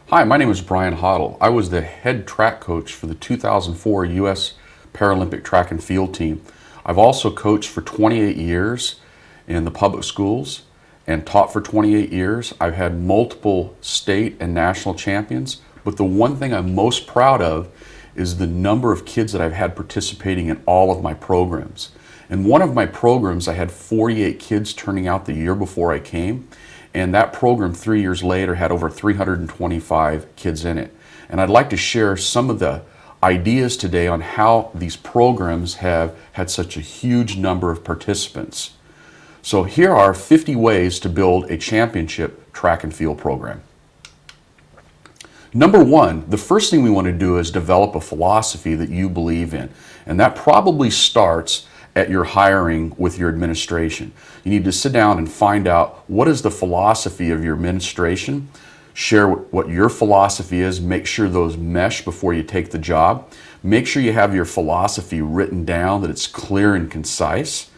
Hi, my name is Bryan Hoddle. I was the head track coach for the 2004 U.S. Paralympic track and field team. I've also coached for 28 years in the public schools and taught for 28 years. I've had multiple state and national champions, but the one thing I'm most proud of is the number of kids that I've had participating in all of my programs. In one of my programs, I had 48 kids turning out the year before I came. And that program 3 years later had over 325 kids in it. And I'd like to share some of the ideas today on how these programs have had such a huge number of participants. So here are 50 ways to build a championship track and field program. Number one, the first thing we want to do is develop a philosophy that you believe in. And that probably starts at your hiring with your administration. You need to sit down and find out what is the philosophy of your administration, share what your philosophy is, make sure those mesh before you take the job. Make sure you have your philosophy written down, that it's clear and concise.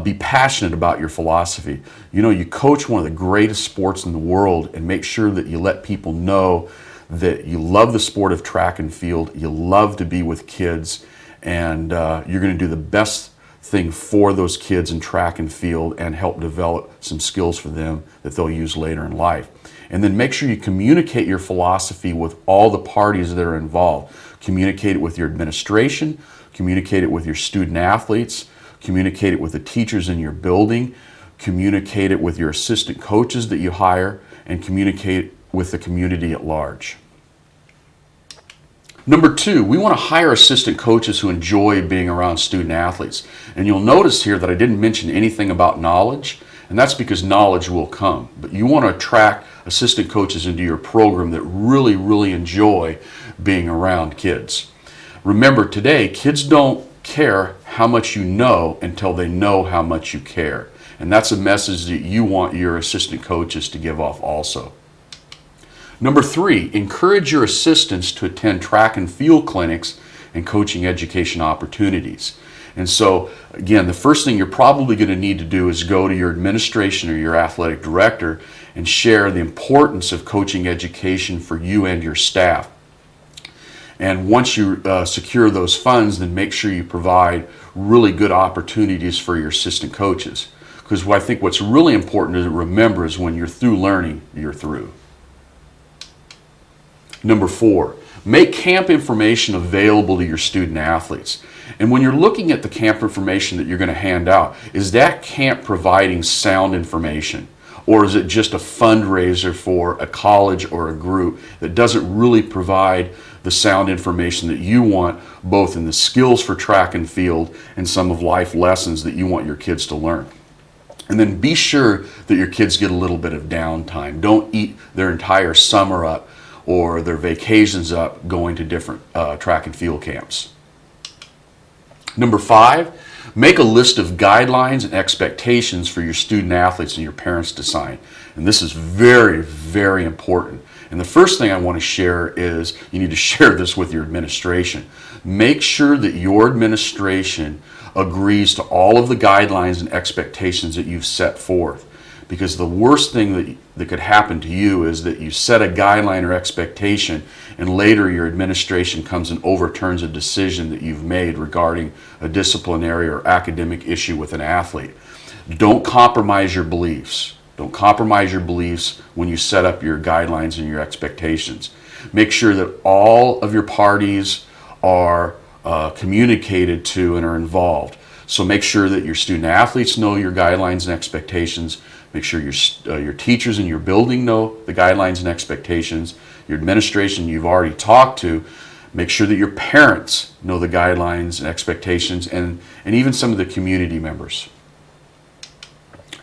Be passionate about your philosophy. You know, you coach one of the greatest sports in the world, and make sure that you let people know that you love the sport of track and field, you love to be with kids, and you're going to do the best thing for those kids in track and field and help develop some skills for them that they'll use later in life. And then make sure you communicate your philosophy with all the parties that are involved. Communicate it with your administration, communicate it with your student athletes, communicate it with the teachers in your building, communicate it with your assistant coaches that you hire, and communicate with the community at large. Number two, we want to hire assistant coaches who enjoy being around student athletes. And you'll notice here that I didn't mention anything about knowledge, and that's because knowledge will come. But you want to attract assistant coaches into your program that really enjoy being around kids. Remember, today, kids don't care how much you know until they know how much you care. And that's a message that you want your assistant coaches to give off also. Number three, encourage your assistants to attend track and field clinics and coaching education opportunities. And so, again, the first thing you're probably going to need to do is go to your administration or your athletic director and share the importance of coaching education for you and your staff. And once you secure those funds, then make sure you provide really good opportunities for your assistant coaches. Because I think what's really important to remember is when you're through learning, you're through. Number four, make camp information available to your student athletes. And when you're looking at the camp information that you're going to hand out, is that camp providing sound information? Or is it just a fundraiser for a college or a group that doesn't really provide the sound information that you want, both in the skills for track and field and some of life lessons that you want your kids to learn? And then be sure that your kids get a little bit of downtime. Don't eat their entire summer up or their vacations up going to different track and field camps. Number five, make a list of guidelines and expectations for your student athletes and your parents to sign. And this is very important. And the first thing I want to share is you need to share this with your administration. Make sure that your administration agrees to all of the guidelines and expectations that you've set forth. Because the worst thing that could happen to you is that you set a guideline or expectation and later your administration comes and overturns a decision that you've made regarding a disciplinary or academic issue with an athlete. Don't compromise your beliefs. Don't compromise your beliefs when you set up your guidelines and your expectations. Make sure that all of your parties are communicated to and are involved. So make sure that your student athletes know your guidelines and expectations. Make sure your teachers in your building know the guidelines and expectations. Your administration you've already talked to. Make sure that your parents know the guidelines and expectations, and even some of the community members.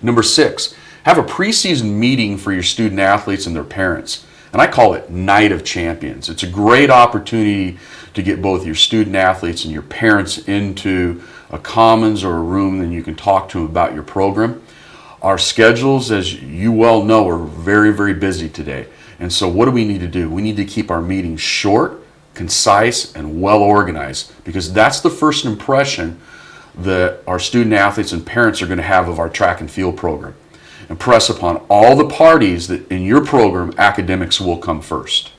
Number six, have a preseason meeting for your student athletes and their parents. And I call it Night of Champions. It's a great opportunity to get both your student athletes and your parents into a commons or a room, and you can talk to them about your program. Our schedules, as you well know, are very busy today. And so what do we need to do? We need to keep our meetings short, concise, and well organized, because that's the first impression that our student athletes and parents are going to have of our track and field program. Impress upon all the parties that in your program, academics will come first.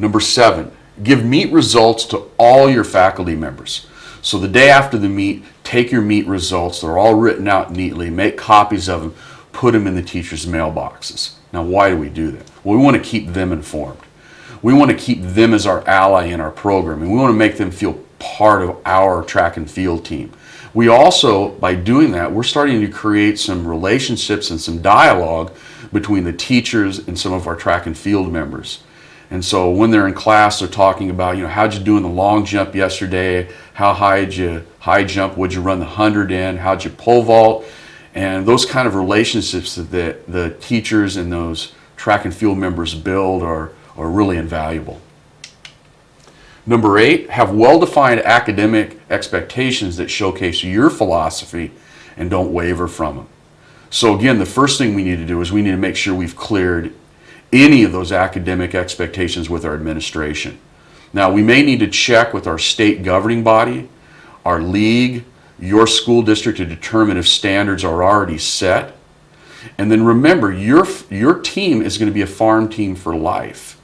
Number 7, give meet results to all your faculty members. So the day after the meet, take your meet results. They're all written out neatly. Make copies of them. Put them in the teachers' mailboxes. Now, why do we do that? Well, we want to keep them informed. We want to keep them as our ally in our program, and we want to make them feel part of our track and field team. We also, by doing that, we're starting to create some relationships and some dialogue between the teachers and some of our track and field members. And so when they're in class, they're talking about, how'd you do in the long jump yesterday? How high did you high jump? Would you run the 100 in? How'd you pole vault? And those kind of relationships that the teachers and those track and field members build are really invaluable. Number 8, have well-defined academic expectations that showcase your philosophy and don't waver from them. So again, the first thing we need to do is we need to make sure we've cleared any of those academic expectations with our administration. Now, we may need to check with our state governing body, our league, your school district to determine if standards are already set. And then remember, your team is going to be a farm team for life.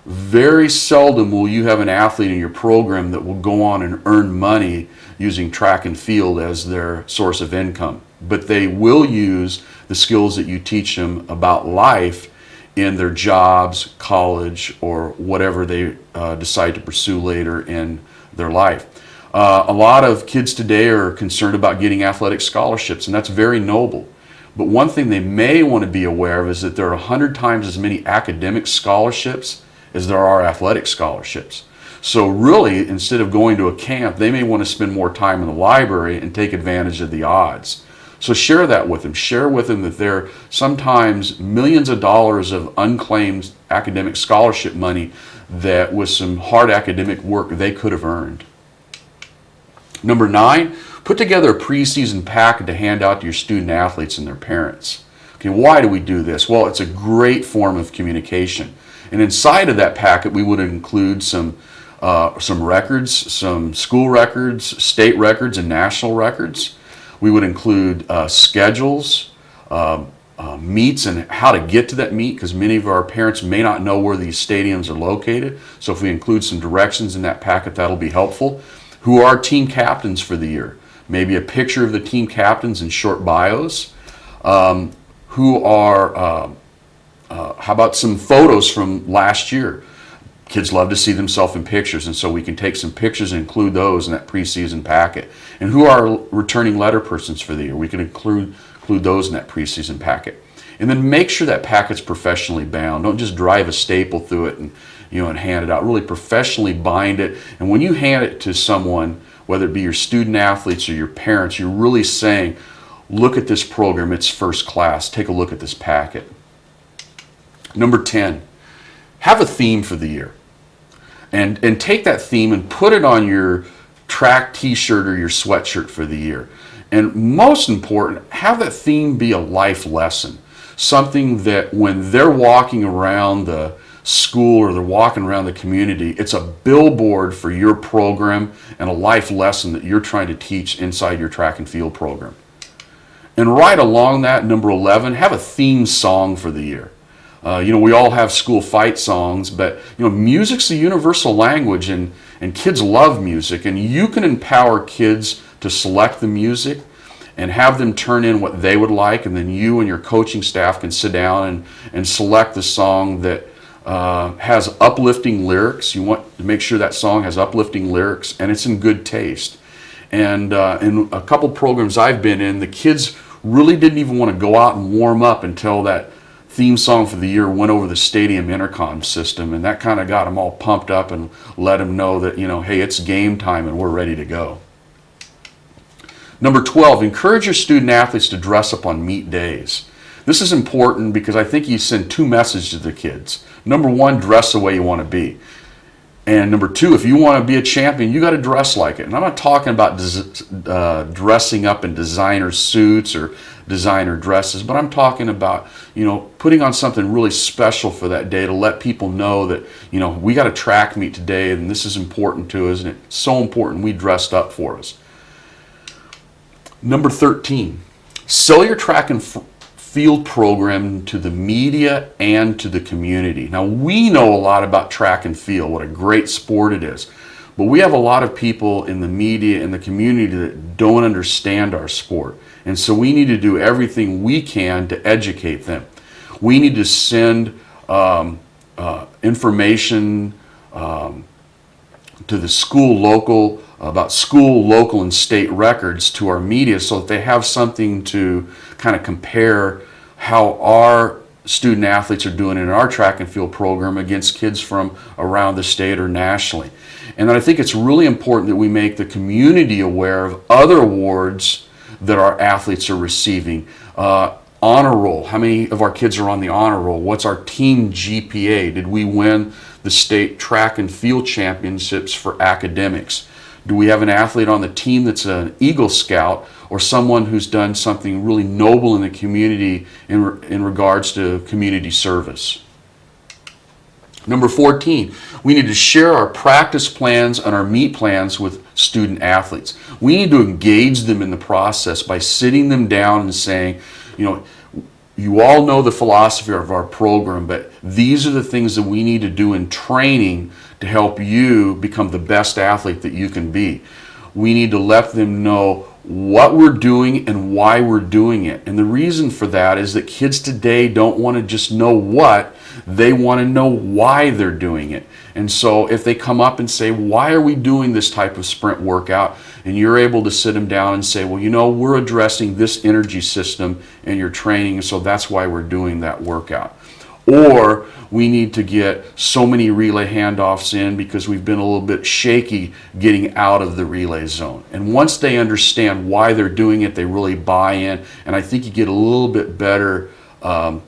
Very seldom will you have an athlete in your program that will go on and earn money using track and field as their source of income. But they will use the skills that you teach them about life in their jobs, college, or whatever they decide to pursue later in their life. A lot of kids today are concerned about getting athletic scholarships, and that's very noble. But one thing they may want to be aware of is that there are 100 times as many academic scholarships as there are athletic scholarships. So really, instead of going to a camp, they may want to spend more time in the library and take advantage of the odds. So share that with them. Share with them that there are sometimes millions of dollars of unclaimed academic scholarship money that with some hard academic work they could have earned. Number 9, put together a preseason packet to hand out to your student athletes and their parents. Okay, why do we do this? Well, it's a great form of communication. And inside of that packet, we would include some records, some school records, state records, and national records. We would include schedules, meets, and how to get to that meet, because many of our parents may not know where these stadiums are located. So if we include some directions in that packet, that'll be helpful. Who are team captains for the year? Maybe a picture of the team captains and short bios. How about some photos from last year? Kids love to see themselves in pictures, and so we can take some pictures and include those in that preseason packet. And who are returning letter persons for the year? We can include those in that preseason packet. And then make sure that packet's professionally bound. Don't just drive a staple through it and hand it out. Really professionally bind it. And when you hand it to someone, whether it be your student athletes or your parents, you're really saying, look at this program, it's first class. Take a look at this packet. Number 10, have a theme for the year. And take that theme and put it on your track t-shirt or your sweatshirt for the year. And most important, have that theme be a life lesson. Something that when they're walking around the school or they're walking around the community, it's a billboard for your program and a life lesson that you're trying to teach inside your track and field program. And right along that, number 11, have a theme song for the year. We all have school fight songs, but music's a universal language, and kids love music, and you can empower kids to select the music and have them turn in what they would like, and then you and your coaching staff can sit down and select the song that has uplifting lyrics. You want to make sure that song has uplifting lyrics and it's in good taste. And in a couple programs I've been in, the kids really didn't even want to go out and warm up until that theme song for the year went over the stadium intercom system, and that kind of got them all pumped up and let them know that, hey, it's game time and we're ready to go. Number 12, encourage your student athletes to dress up on meet days. This is important because I think you send 2 messages to the kids. Number 1, dress the way you want to be. And number 2, if you want to be a champion, you got to dress like it. And I'm not talking about dressing up in designer suits or designer dresses, but I'm talking about, putting on something really special for that day to let people know that, we got a track meet today and this is important to us, and it's so important we dressed up for us. Number 13, sell your track and field program to the media and to the community. Now, we know a lot about track and field, what a great sport it is, but we have a lot of people in the media and the community that don't understand our sport. And so we need to do everything we can to educate them. We need to send information to the school local, about school, local, and state records to our media so that they have something to kind of compare how our student athletes are doing in our track and field program against kids from around the state or nationally. And then I think it's really important that we make the community aware of other awards that our athletes are receiving. Honor roll. How many of our kids are on the honor roll? What's our team GPA? Did we win the state track and field championships for academics? Do we have an athlete on the team that's an Eagle Scout or someone who's done something really noble in the community in regards to community service? Number 14, we need to share our practice plans and our meet plans with student athletes. We need to engage them in the process by sitting them down and saying, you know, you all know the philosophy of our program, but these are the things that we need to do in training to help you become the best athlete that you can be. We need to let them know what we're doing and why we're doing it. And the reason for that is that kids today don't want to just know what, they want to know why they're doing it. And so if they come up and say, why are we doing this type of sprint workout? And you're able to sit them down and say, well, you know, we're addressing this energy system in your training, so that's why we're doing that workout. Or we need to get so many relay handoffs in because we've been a little bit shaky getting out of the relay zone. And once they understand why they're doing it, they really buy in. And I think you get a little bit better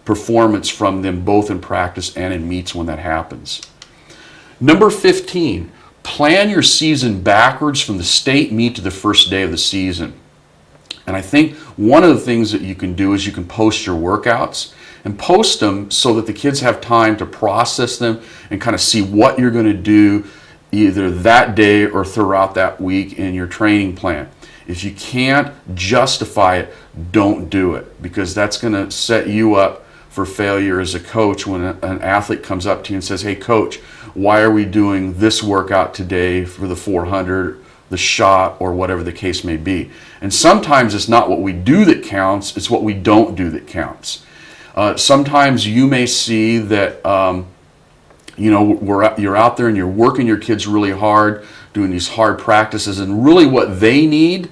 performance from them both in practice and in meets when that happens. Number 15, plan your season backwards from the state meet to the first day of the season. And I think one of the things that you can do is you can post your workouts and post them so that the kids have time to process them and kind of see what you're going to do either that day or throughout that week in your training plan. If you can't justify it, don't do it, because that's going to set you up for failure as a coach when an athlete comes up to you and says, hey coach, why are we doing this workout today for the 400, the shot, or whatever the case may be. And sometimes it's not what we do that counts, it's what we don't do that counts. Sometimes you may see that you're out there and you're working your kids really hard, doing these hard practices, and really what they need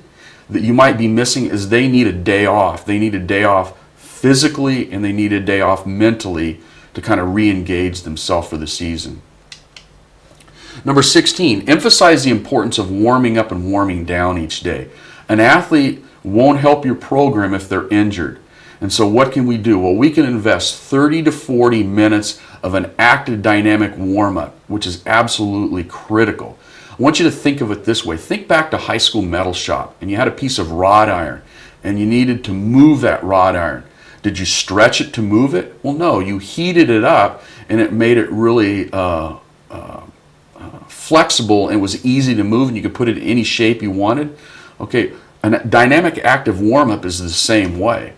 that you might be missing is they need a day off. They need a day off physically and they need a day off mentally to kind of re-engage themselves for the season. Number 16, emphasize the importance of warming up and warming down each day. An athlete won't help your program if they're injured. And so what can we do? Well, we can invest 30 to 40 minutes of an active dynamic warm-up, which is absolutely critical. I want you to think of it this way. Think back to high school metal shop, and you had a piece of wrought iron, and you needed to move that wrought iron. Did you stretch it to move it? Well, no. You heated it up, and it made it really flexible and was easy to move, and you could put it in any shape you wanted. Okay, a dynamic active warm-up is the same way.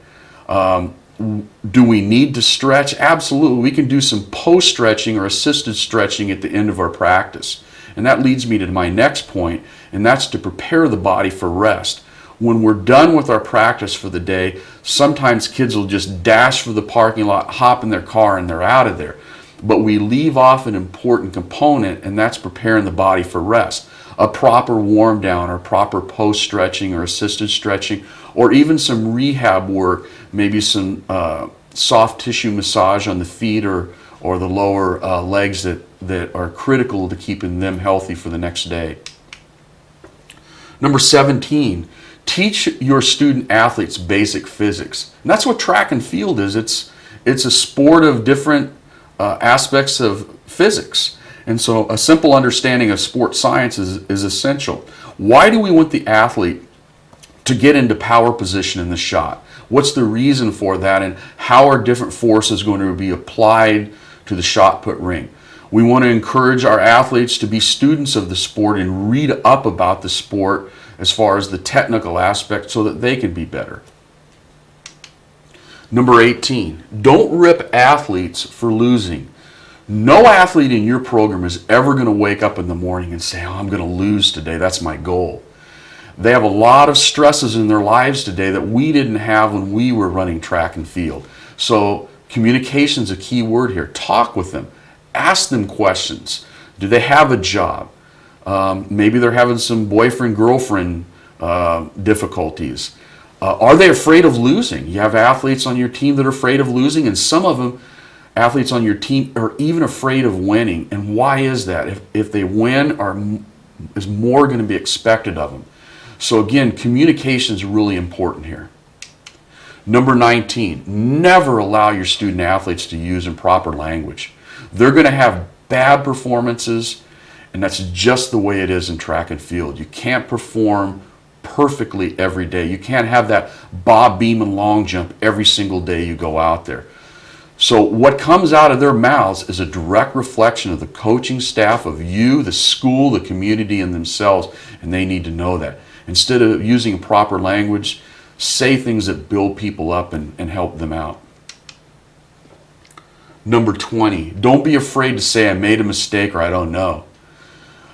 Do we need to stretch? Absolutely. We can do some post-stretching or assisted stretching at the end of our practice. And that leads me to my next point, and that's to prepare the body for rest. When we're done with our practice for the day, sometimes kids will just dash for the parking lot, hop in their car, and they're out of there. But we leave off an important component, and that's preparing the body for rest. A proper warm down or proper post stretching or assisted stretching, or even some rehab work, maybe some soft tissue massage on the feet or the lower legs that are critical to keeping them healthy for the next day. Number 17, teach your student athletes basic physics. And that's what track and field is. It's a sport of different aspects of physics. And so a simple understanding of sports science is essential. Why do we want the athlete to get into power position in the shot? What's the reason for that, and how are different forces going to be applied to the shot put ring? We want to encourage our athletes to be students of the sport and read up about the sport as far as the technical aspect so that they can be better. Number 18, don't rip athletes for losing. No athlete in your program is ever going to wake up in the morning and say, oh, I'm going to lose today. That's my goal. They have a lot of stresses in their lives today that we didn't have when we were running track and field. So communication is a key word here. Talk with them. Ask them questions. Do they have a job? Maybe they're having some boyfriend-girlfriend difficulties. Are they afraid of losing? You have athletes on your team that are afraid of losing, and some of them, athletes on your team, are even afraid of winning. And why is that? If they win, is more going to be expected of them. So again, communication is really important here. Number 19, never allow your student athletes to use improper language. They're going to have bad performances, and that's just the way it is in track and field. You can't perform perfectly every day. You can't have that Bob Beamon long jump every single day you go out there. So what comes out of their mouths is a direct reflection of the coaching staff, of you, the school, the community, and themselves, and they need to know that. Instead of using proper language, say things that build people up and help them out. Number 20, don't be afraid to say I made a mistake or I don't know.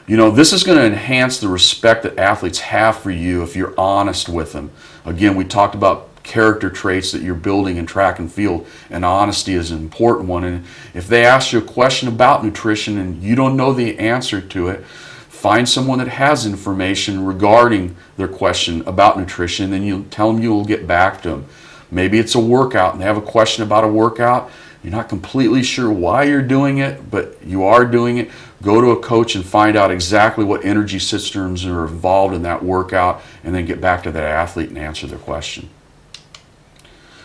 You know, this is going to enhance the respect that athletes have for you if you're honest with them. Again, we talked about character traits that you're building in track and field, and honesty is an important one. And if they ask you a question about nutrition and you don't know the answer to it, find someone that has information regarding their question about nutrition, and then you tell them you will get back to them. Maybe it's a workout and they have a question about a workout. You're not completely sure why you're doing it, but you are doing it. Go to a coach and find out exactly what energy systems are involved in that workout, and then get back to that athlete and answer their question.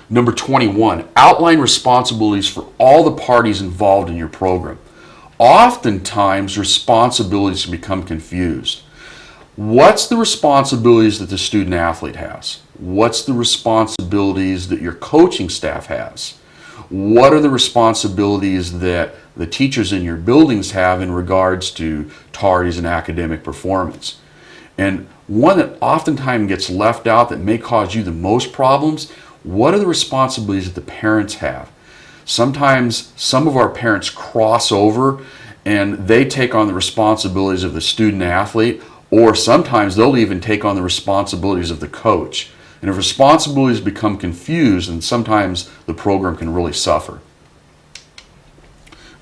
Number 21, outline responsibilities for all the parties involved in your program. Oftentimes, responsibilities become confused. What's the responsibilities that the student athlete has? What's the responsibilities that your coaching staff has? What are the responsibilities that the teachers in your buildings have in regards to tardies and academic performance? And one that oftentimes gets left out that may cause you the most problems, what are the responsibilities that the parents have? Sometimes some of our parents cross over and they take on the responsibilities of the student athlete, or sometimes they'll even take on the responsibilities of the coach. And if responsibilities become confused, then sometimes the program can really suffer.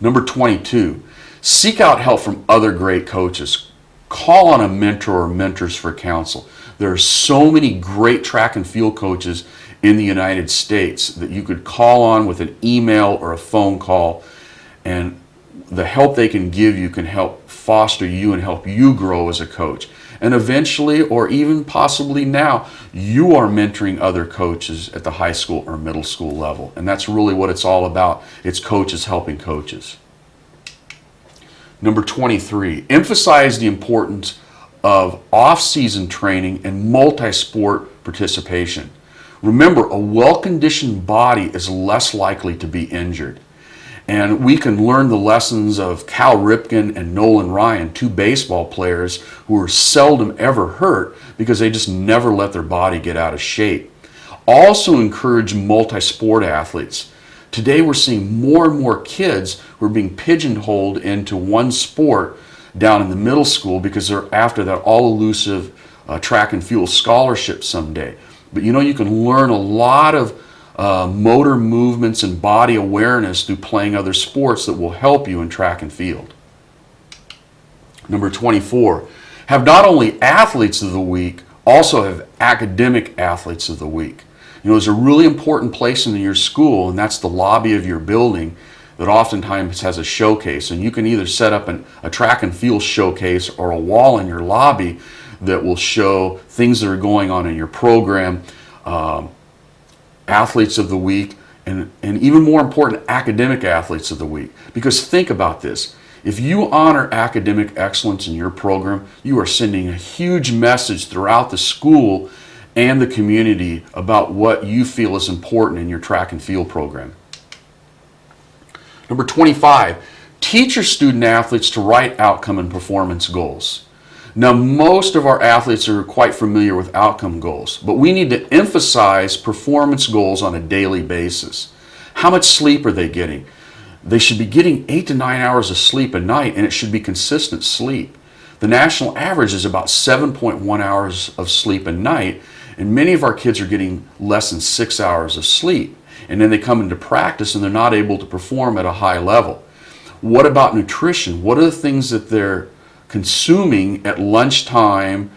Number 22, seek out help from other great coaches. Call on a mentor or mentors for counsel. There are so many great track and field coaches in the United States that you could call on with an email or a phone call, and the help they can give you can help foster you and help you grow as a coach. And eventually, or even possibly now, you are mentoring other coaches at the high school or middle school level. And that's really what it's all about. It's coaches helping coaches. Number 23, emphasize the importance of off-season training and multi-sport participation. Remember, a well-conditioned body is less likely to be injured. And we can learn the lessons of Cal Ripken and Nolan Ryan, two baseball players who were seldom ever hurt because they just never let their body get out of shape. Also encourage multi-sport athletes. Today we're seeing more and more kids who are being pigeonholed into one sport down in the middle school because they're after that all-elusive track and field scholarship someday. But you know, you can learn a lot of motor movements and body awareness through playing other sports that will help you in track and field. Number 24, have not only athletes of the week, also have academic athletes of the week. You know, there's a really important place in your school, and that's the lobby of your building that oftentimes has a showcase. And you can either set up a track and field showcase or a wall in your lobby that will show things that are going on in your program, athletes of the week, and even more important, academic athletes of the week. Because think about this. If you honor academic excellence in your program, you are sending a huge message throughout the school and the community about what you feel is important in your track and field program. Number 25, teach your student athletes to write outcome and performance goals. Now, most of our athletes are quite familiar with outcome goals, but we need to emphasize performance goals on a daily basis. How much sleep are they getting? They should be getting 8 to 9 hours of sleep a night, and it should be consistent sleep. The national average is about 7.1 hours of sleep a night, and many of our kids are getting less than 6 hours of sleep. And then they come into practice and they're not able to perform at a high level. What about nutrition? What are the things that they're consuming at lunchtime,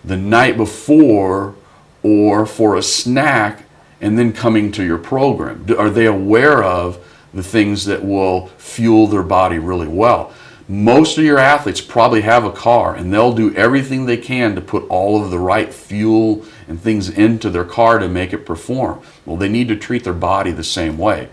the night before, or for a snack, and then coming to your program? Are they aware of the things that will fuel their body really well? Most of your athletes probably have a car, and they'll do everything they can to put all of the right fuel and things into their car to make it perform. Well, they need to treat their body the same way.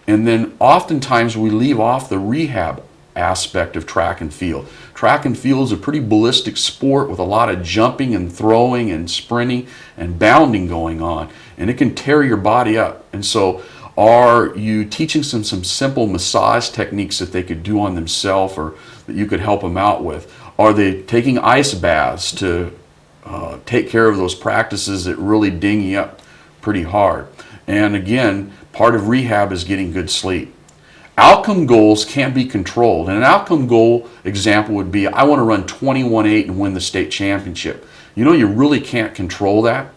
And then oftentimes we leave off the rehab aspect of track and field. Track and field is a pretty ballistic sport with a lot of jumping and throwing and sprinting and bounding going on, and it can tear your body up. And so are you teaching them some simple massage techniques that they could do on themselves or that you could help them out with? Are they taking ice baths to take care of those practices that really ding you up pretty hard? And again, part of rehab is getting good sleep. Outcome goals can't be controlled. And an outcome goal example would be, I want to run 21.8 and win the state championship. You know, you really can't control that.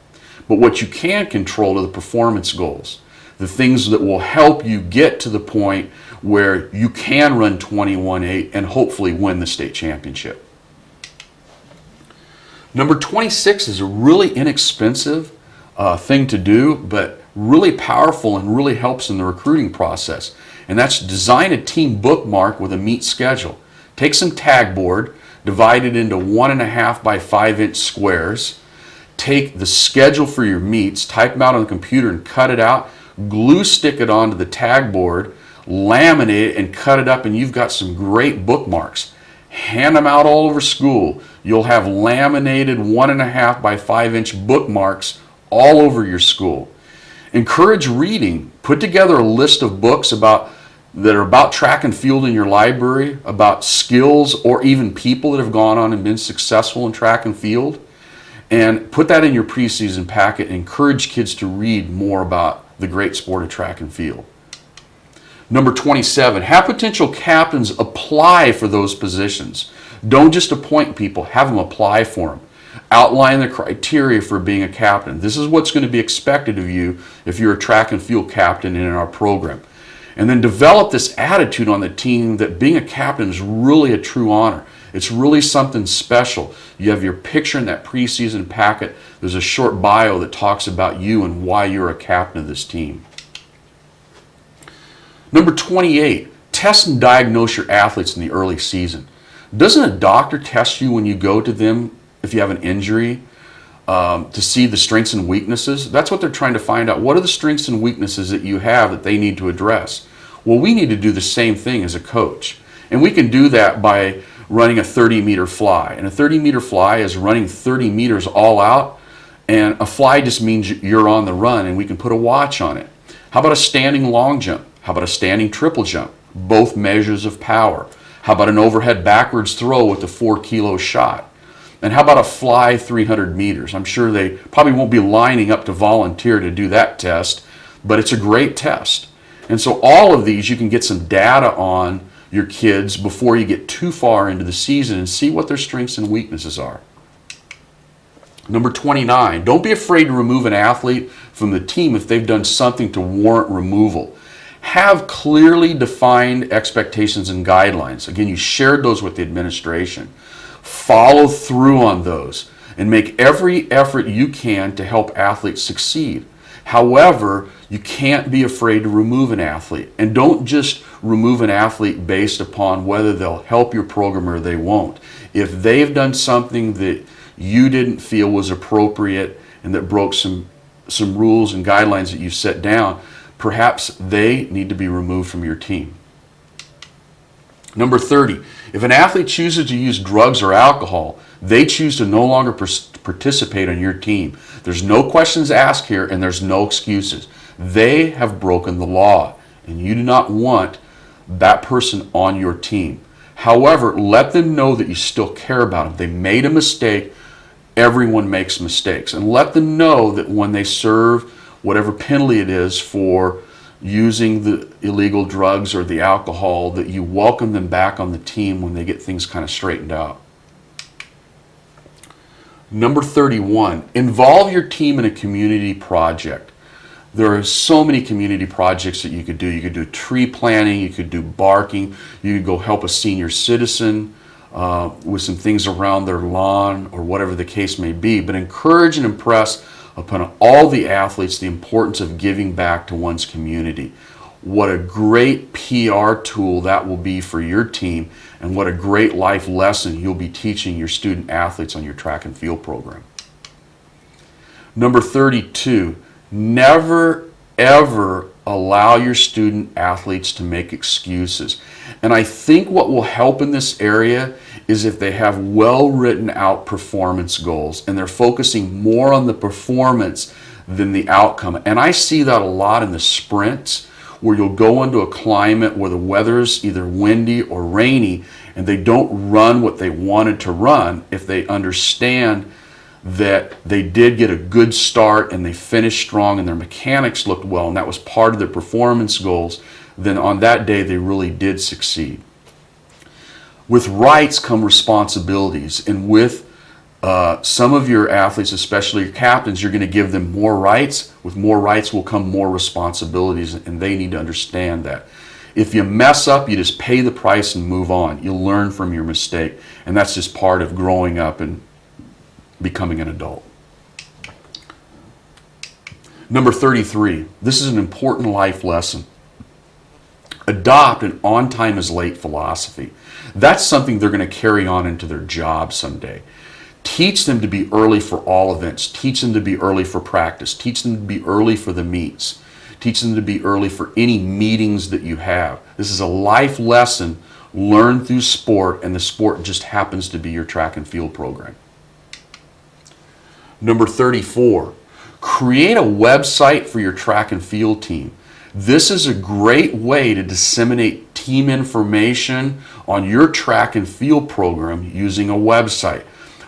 But what you can control are the performance goals, the things that will help you get to the point where you can run 21.8 and hopefully win the state championship. Number 26 is a really inexpensive thing to do, but really powerful and really helps in the recruiting process. And that's design a team bookmark with a meet schedule. Take some tag board, divide it into 1.5 by 5 inch squares. Take the schedule for your meets, type them out on the computer and cut it out. Glue stick it onto the tag board, laminate it and cut it up, and you've got some great bookmarks. Hand them out all over school. You'll have laminated 1.5 by 5 inch bookmarks all over your school. Encourage reading. Put together a list of books that are about track and field in your library, about skills or even people that have gone on and been successful in track and field, and put that in your preseason packet. Encourage kids to read more about the great sport of track and field. Number 27, have potential captains apply for those positions. Don't just appoint people, have them apply for them. Outline the criteria for being a captain. This is what's going to be expected of you if you're a track and field captain in our program. And then develop this attitude on the team that being a captain is really a true honor. It's really something special. You have your picture in that preseason packet. There's a short bio that talks about you and why you're a captain of this team. Number 28, test and diagnose your athletes in the early season. Doesn't a doctor test you when you go to them if you have an injury to see the strengths and weaknesses? That's what they're trying to find out. What are the strengths and weaknesses that you have that they need to address? Well, we need to do the same thing as a coach. And we can do that by running a 30-meter fly. And a 30-meter fly is running 30 meters all out. And a fly just means you're on the run, and we can put a watch on it. How about a standing long jump? How about a standing triple jump? Both measures of power. How about an overhead backwards throw with a 4-kilo shot? And how about a fly 300 meters? I'm sure they probably won't be lining up to volunteer to do that test, but it's a great test. And so all of these you can get some data on your kids before you get too far into the season and see what their strengths and weaknesses are. Number 29, don't be afraid to remove an athlete from the team if they've done something to warrant removal. Have clearly defined expectations and guidelines. Again, you shared those with the administration. Follow through on those and make every effort you can to help athletes succeed. However, you can't be afraid to remove an athlete. And don't just remove an athlete based upon whether they'll help your program or they won't. If they've done something that you didn't feel was appropriate and that broke some rules and guidelines that you set down, perhaps they need to be removed from your team. Number 30, if an athlete chooses to use drugs or alcohol, they choose to no longer participate on your team. There's no questions asked here, and there's no excuses. They have broken the law, and you do not want that person on your team. However, let them know that you still care about them. They made a mistake. Everyone makes mistakes. And let them know that when they serve whatever penalty it is for using the illegal drugs or the alcohol, that you welcome them back on the team when they get things kind of straightened out. Number 31, involve your team in a community project. There are so many community projects that you could do. You could do tree planting, you could do barking, you could go help a senior citizen with some things around their lawn or whatever the case may be. But encourage and impress upon all the athletes the importance of giving back to one's community. What a great PR tool that will be for your team, and what a great life lesson you'll be teaching your student athletes on your track and field program. Number 32, never ever allow your student athletes to make excuses. And I think what will help in this area is if they have well written out performance goals and they're focusing more on the performance than the outcome. And I see that a lot in the sprints, where you'll go into a climate where the weather's either windy or rainy and they don't run what they wanted to run. If they understand that they did get a good start and they finished strong and their mechanics looked well and that was part of their performance goals, then on that day they really did succeed. With rights come responsibilities, and with some of your athletes, especially your captains, you're going to give them more rights. With more rights will come more responsibilities, and they need to understand that. If you mess up, you just pay the price and move on. You'll learn from your mistake, and that's just part of growing up and becoming an adult. Number 33, this is an important life lesson. Adopt an on time is late philosophy. That's something they're going to carry on into their job someday. Teach them to be early for all events. Teach them to be early for practice. Teach them to be early for the meets. Teach them to be early for any meetings that you have. This is a life lesson learned through sport, and the sport just happens to be your track and field program. Number 34, create a website for your track and field team. This is a great way to disseminate team information on your track and field program using a website.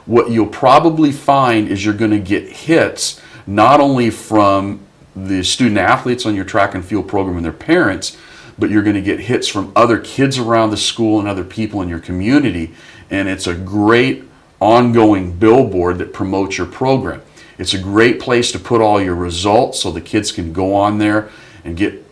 What you'll probably find is you're going to get hits not only from the student athletes on your track and field program and their parents, but you're going to get hits from other kids around the school and other people in your community. And it's a great ongoing billboard that promotes your program. It's a great place to put all your results so the kids can go on there and get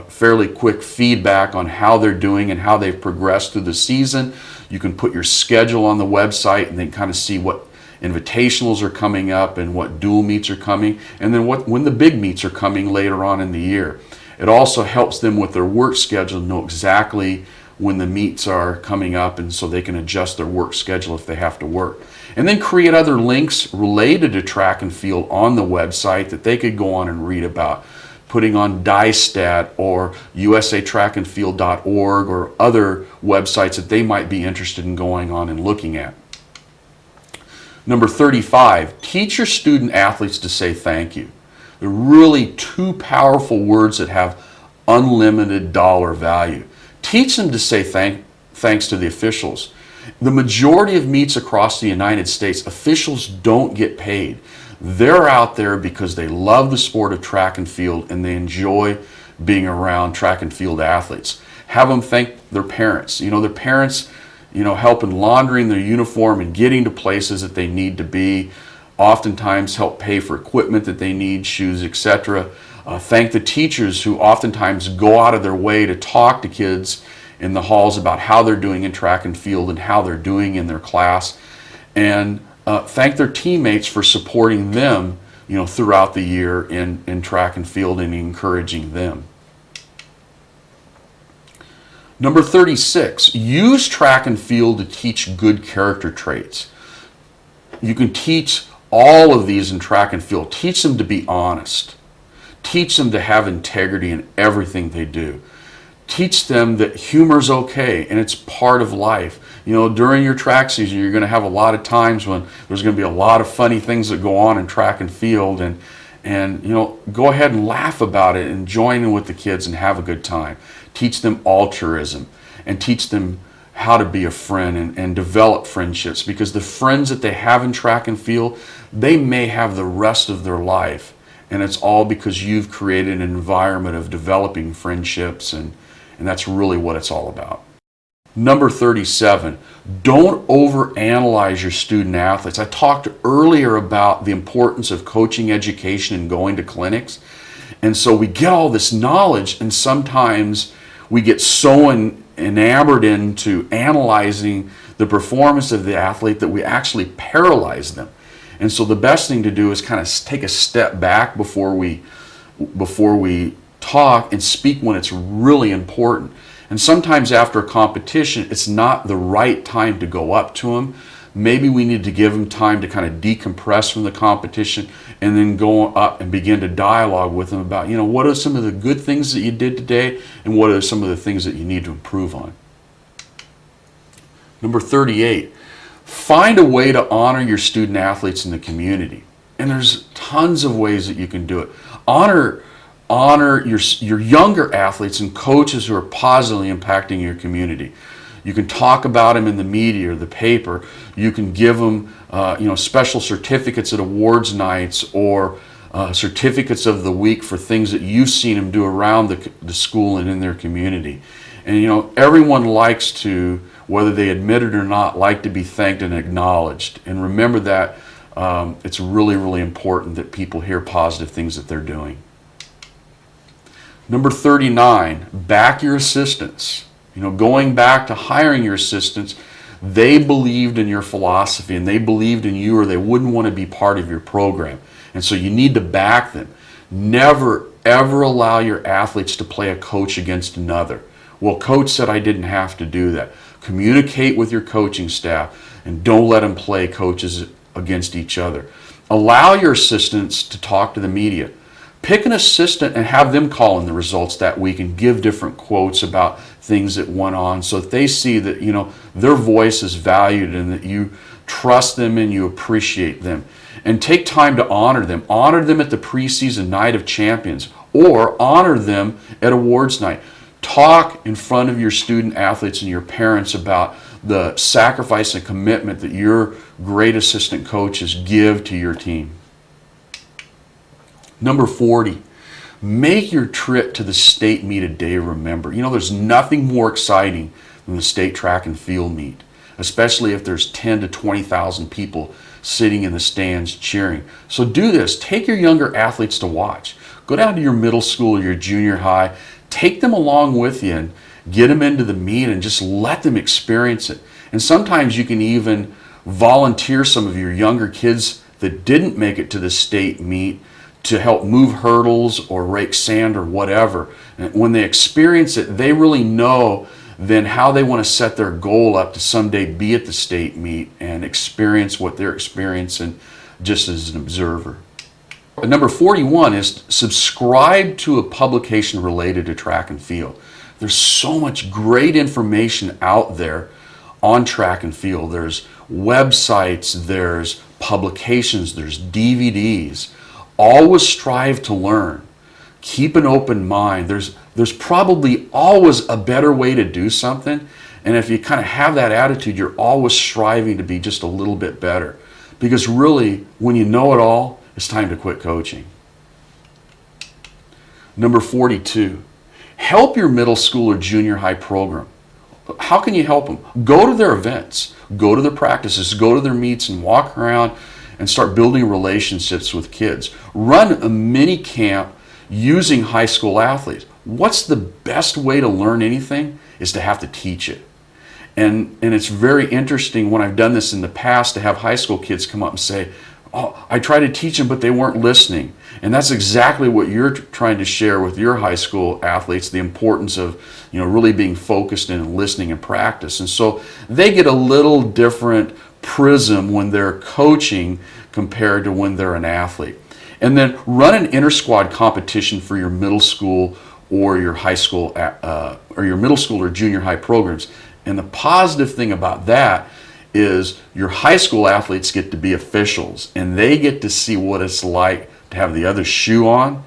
fairly quick feedback on how they're doing and how they've progressed through the season. You can put your schedule on the website and then kind of see what invitationals are coming up and what dual meets are coming, and then when the big meets are coming later on in the year. It also helps them with their work schedule to know exactly when the meets are coming up, and so they can adjust their work schedule if they have to work. And then create other links related to track and field on the website that they could go on and read about. Putting on DISTAT or usatrackandfield.org or other websites that they might be interested in going on and looking at. Number 35, teach your student athletes to say thank you. They're really two powerful words that have unlimited dollar value. Teach them to say thanks to the officials. The majority of meets across the United States, officials don't get paid. They're out there because they love the sport of track and field and they enjoy being around track and field athletes. Have them thank their parents. Their parents, help in laundering their uniform and getting to places that they need to be. Oftentimes help pay for equipment that they need, shoes, etc. Thank the teachers who oftentimes go out of their way to talk to kids in the halls about how they're doing in track and field and how they're doing in their class. And thank their teammates for supporting them, throughout the year in track and field and encouraging them. Number 36, use track and field to teach good character traits. You can teach all of these in track and field. Teach them to be honest. Teach them to have integrity in everything they do. Teach them that humor's okay and it's part of life. During your track season, you're going to have a lot of times when there's going to be a lot of funny things that go on in track and field, and go ahead and laugh about it and join in with the kids and have a good time. Teach them altruism and teach them how to be a friend and develop friendships, because the friends that they have in track and field, they may have the rest of their life. And it's all because you've created an environment of developing friendships, and that's really what it's all about. Number 37, don't overanalyze your student athletes. I talked earlier about the importance of coaching education and going to clinics. And so we get all this knowledge, and sometimes we get so enamored into analyzing the performance of the athlete that we actually paralyze them. And so the best thing to do is kind of take a step back before we talk and speak when it's really important. And sometimes after a competition, it's not the right time to go up to them. Maybe we need to give them time to kind of decompress from the competition and then go up and begin to dialogue with them about, what are some of the good things that you did today and what are some of the things that you need to improve on. Number 38, find a way to honor your student athletes in the community. And there's tons of ways that you can do it. Honor your younger athletes and coaches who are positively impacting your community. You can talk about them in the media or the paper. You can give them special certificates at awards nights, or certificates of the week for things that you've seen them do around the school and in their community. And everyone likes to, whether they admit it or not, like to be thanked and acknowledged. And remember that it's really, really important that people hear positive things that they're doing. Number 39, back your assistants. Going back to hiring your assistants, they believed in your philosophy and they believed in you, or they wouldn't want to be part of your program. And so you need to back them. Never, ever allow your athletes to play a coach against another. Well, coach said I didn't have to do that. Communicate with your coaching staff and don't let them play coaches against each other. Allow your assistants to talk to the media. Pick an assistant and have them call in the results that week and give different quotes about things that went on, so that they see that their voice is valued and that you trust them and you appreciate them. And take time to honor them. Honor them at the preseason night of champions, or honor them at awards night. Talk in front of your student athletes and your parents about the sacrifice and commitment that your great assistant coaches give to your team. Number 40, make your trip to the state meet a day to remember. There's nothing more exciting than the state track and field meet, especially if there's 10 to 20,000 people sitting in the stands cheering. So do this. Take your younger athletes to watch. Go down to your middle school or your junior high. Take them along with you and get them into the meet and just let them experience it. And sometimes you can even volunteer some of your younger kids that didn't make it to the state meet to help move hurdles or rake sand or whatever. And when they experience it, they really know then how they want to set their goal up to someday be at the state meet and experience what they're experiencing just as an observer. Number 41 is subscribe to a publication related to track and field. There's so much great information out there on track and field. There's websites, there's publications, there's DVDs. Always strive to learn. Keep an open mind. There's probably always a better way to do something. And if you kind of have that attitude, you're always striving to be just a little bit better. Because really, when you know it all, it's time to quit coaching. Number 42, help your middle school or junior high program. How can you help them? Go to their events, go to their practices, go to their meets and walk around and start building relationships with kids. Run a mini camp using high school athletes. What's the best way to learn anything is to have to teach it. And it's very interesting when I've done this in the past to have high school kids come up and say, oh, I tried to teach them, but they weren't listening. And that's exactly what you're trying to share with your high school athletes, the importance of really being focused and listening and practice. And so they get a little different prism when they're coaching compared to when they're an athlete. And then run an inter-squad competition for your middle school or your high school or your middle school or junior high programs. And the positive thing about that is your high school athletes get to be officials and they get to see what it's like to have the other shoe on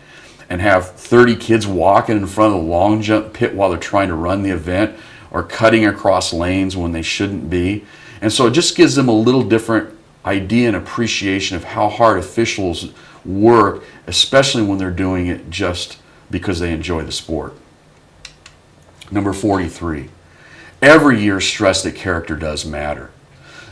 and have 30 kids walking in front of the long jump pit while they're trying to run the event, or cutting across lanes when they shouldn't be. And so it just gives them a little different idea and appreciation of how hard officials work, especially when they're doing it just because they enjoy the sport. Number 43, every year stress that character does matter.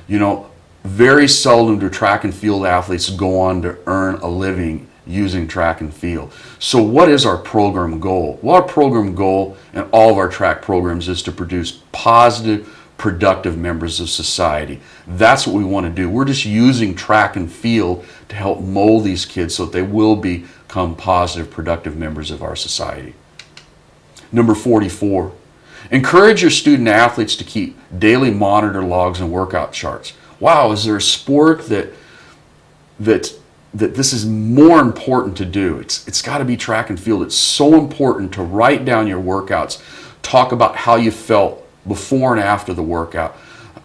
You know, very seldom do track and field athletes go on to earn a living using track and field. So what is our program goal? Well, our program goal in all of our track programs is to produce positive, productive members of society. That's what we want to do. We're just using track and field to help mold these kids so that they will become positive, productive members of our society. Number 44, encourage your student athletes to keep daily monitor logs and workout charts. Wow, is there a sport that this is more important to do? It's got to be track and field. It's so important to write down your workouts, talk about how you felt before and after the workout.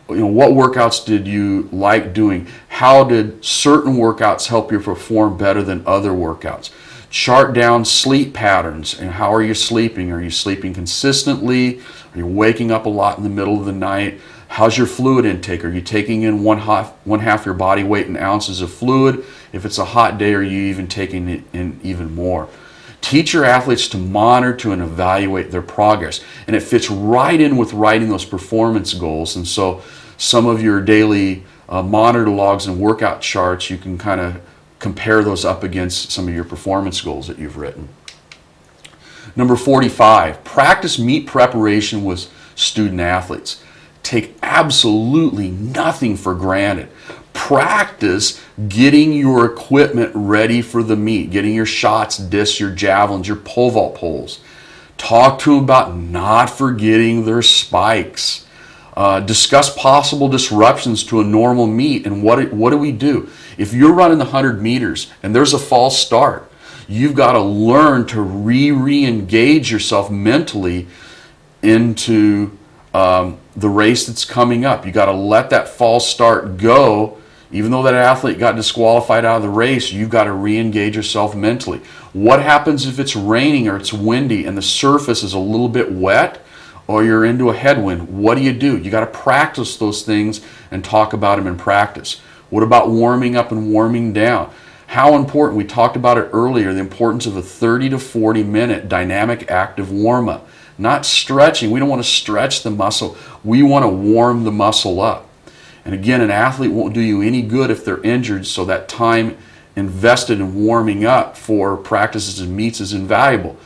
You know, what workouts did you like doing? How did certain workouts help you perform better than other workouts? Chart down sleep patterns and how are you sleeping? Are you sleeping consistently? Are you waking up a lot in the middle of the night? How's your fluid intake? Are you taking in one half your body weight in ounces of fluid? If it's a hot day, are you even taking it in even more? Teach your athletes to monitor and evaluate their progress. And it fits right in with writing those performance goals. And so some of your daily monitor logs and workout charts, you can kind of compare those up against some of your performance goals that you've written. Number 45, practice meet preparation with student athletes. Take absolutely nothing for granted. Practice getting your equipment ready for the meet, getting your shots, discs, your javelins, your pole vault poles. Talk to them about not forgetting their spikes. Discuss possible disruptions to a normal meet and what do we do? If you're running the 100 meters and there's a false start, you've got to learn to re-engage yourself mentally into the race that's coming up. You got to let that false start go. Even though that athlete got disqualified out of the race, you've got to re-engage yourself mentally. What happens if it's raining or it's windy and the surface is a little bit wet or you're into a headwind? What do? You got to practice those things and talk about them in practice. What about warming up and warming down? How important, we talked about it earlier, the importance of a 30 to 40 minute dynamic active warm-up. Not stretching. We don't want to stretch the muscle. We want to warm the muscle up. And again, an athlete won't do you any good if they're injured, so that time invested in warming up for practices and meets is invaluable.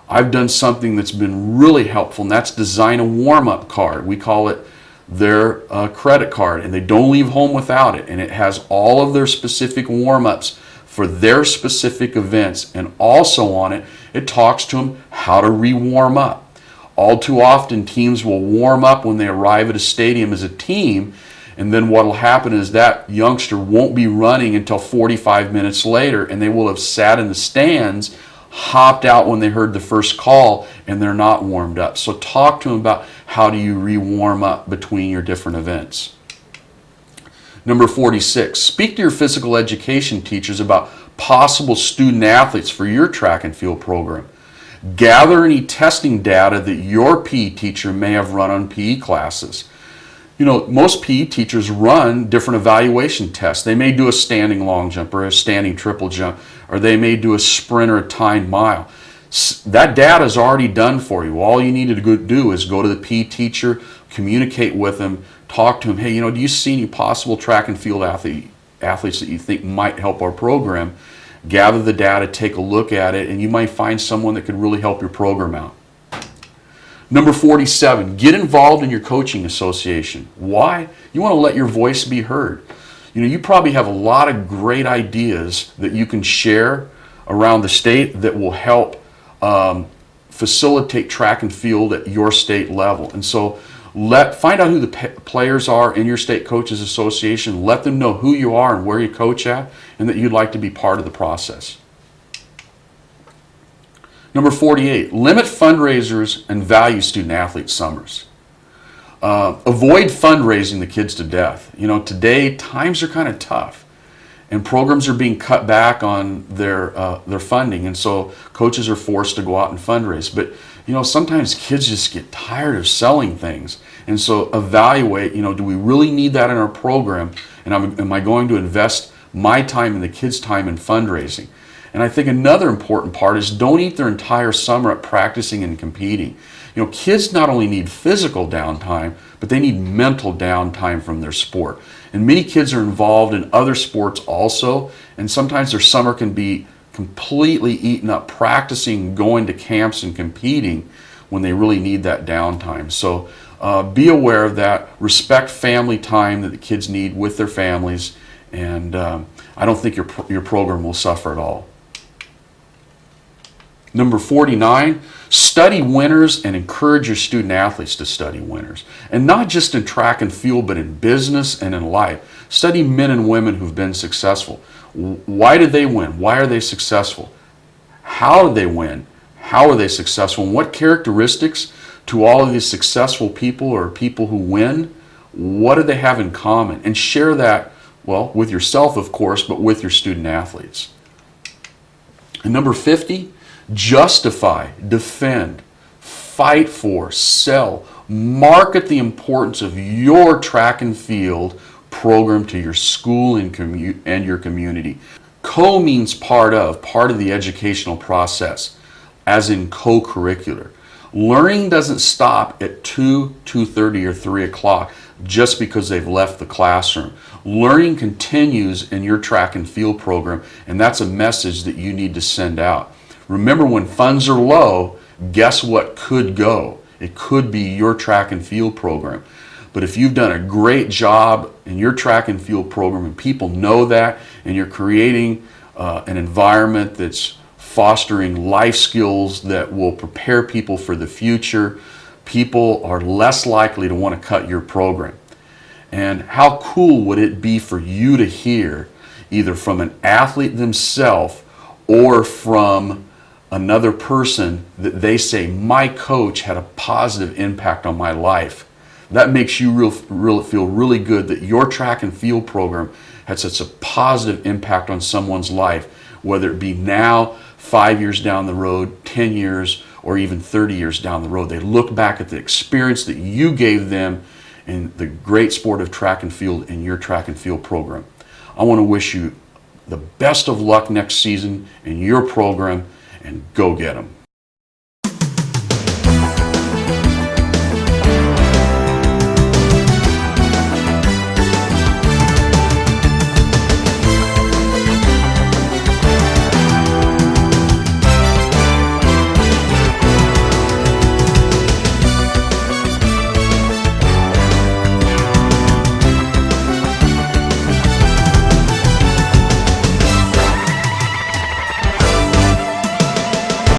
I've done something that's been really helpful, and that's design a warm-up card. We call it their credit card, and they don't leave home without it. And it has all of their specific warm-ups for their specific events. And also on it, it talks to them how to re-warm up. All too often, teams will warm up when they arrive at a stadium as a team, and then what will happen is that youngster won't be running until 45 minutes later, and they will have sat in the stands, hopped out when they heard the first call, and they're not warmed up. So talk to them about how do you re-warm up between your different events. Number 46, speak to your physical education teachers about possible student athletes for your track and field program. Gather any testing data that your PE teacher may have run on PE classes. You know, most PE teachers run different evaluation tests. They may do a standing long jump or a standing triple jump, or they may do a sprint or a timed mile. That data is already done for you. All you need to do is go to the PE teacher, communicate with them, talk to them. Hey, do you see any possible track and field athletes that you think might help our program? Gather the data, take a look at it, and you might find someone that could really help your program out. Number 47, get involved in your coaching association. Why? You want to let your voice be heard. You probably have a lot of great ideas that you can share around the state that will help facilitate track and field at your state level. And so find out who the players are in your state coaches association. Let them know who you are and where you coach at, and that you'd like to be part of the process. Number 48, limit fundraisers and value student athlete summers. Avoid fundraising the kids to death. Today times are kind of tough, and programs are being cut back on their funding, and so coaches are forced to go out and fundraise. But sometimes kids just get tired of selling things. And so evaluate, do we really need that in our program? And am I going to invest my time and the kids' time in fundraising? And I think another important part is don't eat their entire summer at practicing and competing. Kids not only need physical downtime, but they need mental downtime from their sport. And many kids are involved in other sports also, and sometimes their summer can be completely eaten up practicing, going to camps and competing when they really need that downtime. So be aware of that. Respect family time that the kids need with their families, and I don't think your program will suffer at all. Number 49, study winners and encourage your student athletes to study winners. And not just in track and field, but in business and in life. Study men and women who've been successful. Why did they win? Why are they successful? How did they win? How are they successful? And what characteristics to all of these successful people or people who win, what do they have in common? And share that, well, with yourself, of course, but with your student athletes. And number 50, justify, defend, fight for, sell, market the importance of your track and field program to your school and your community. Co means part of the educational process, as in co-curricular. Learning doesn't stop at 2:30, or 3 o'clock just because they've left the classroom. Learning continues in your track and field program, and that's a message that you need to send out. Remember, when funds are low, guess what could go? It could be your track and field program. But if you've done a great job in your track and field program and people know that, and you're creating an environment that's fostering life skills that will prepare people for the future, people are less likely to want to cut your program. And how cool would it be for you to hear, either from an athlete themselves or from another person, that they say, my coach had a positive impact on my life. That makes you feel really good that your track and field program had such a positive impact on someone's life, whether it be now, 5 years down the road, 10 years, or even 30 years down the road. They look back at the experience that you gave them in the great sport of track and field in your track and field program. I want to wish you the best of luck next season in your program, and go get them.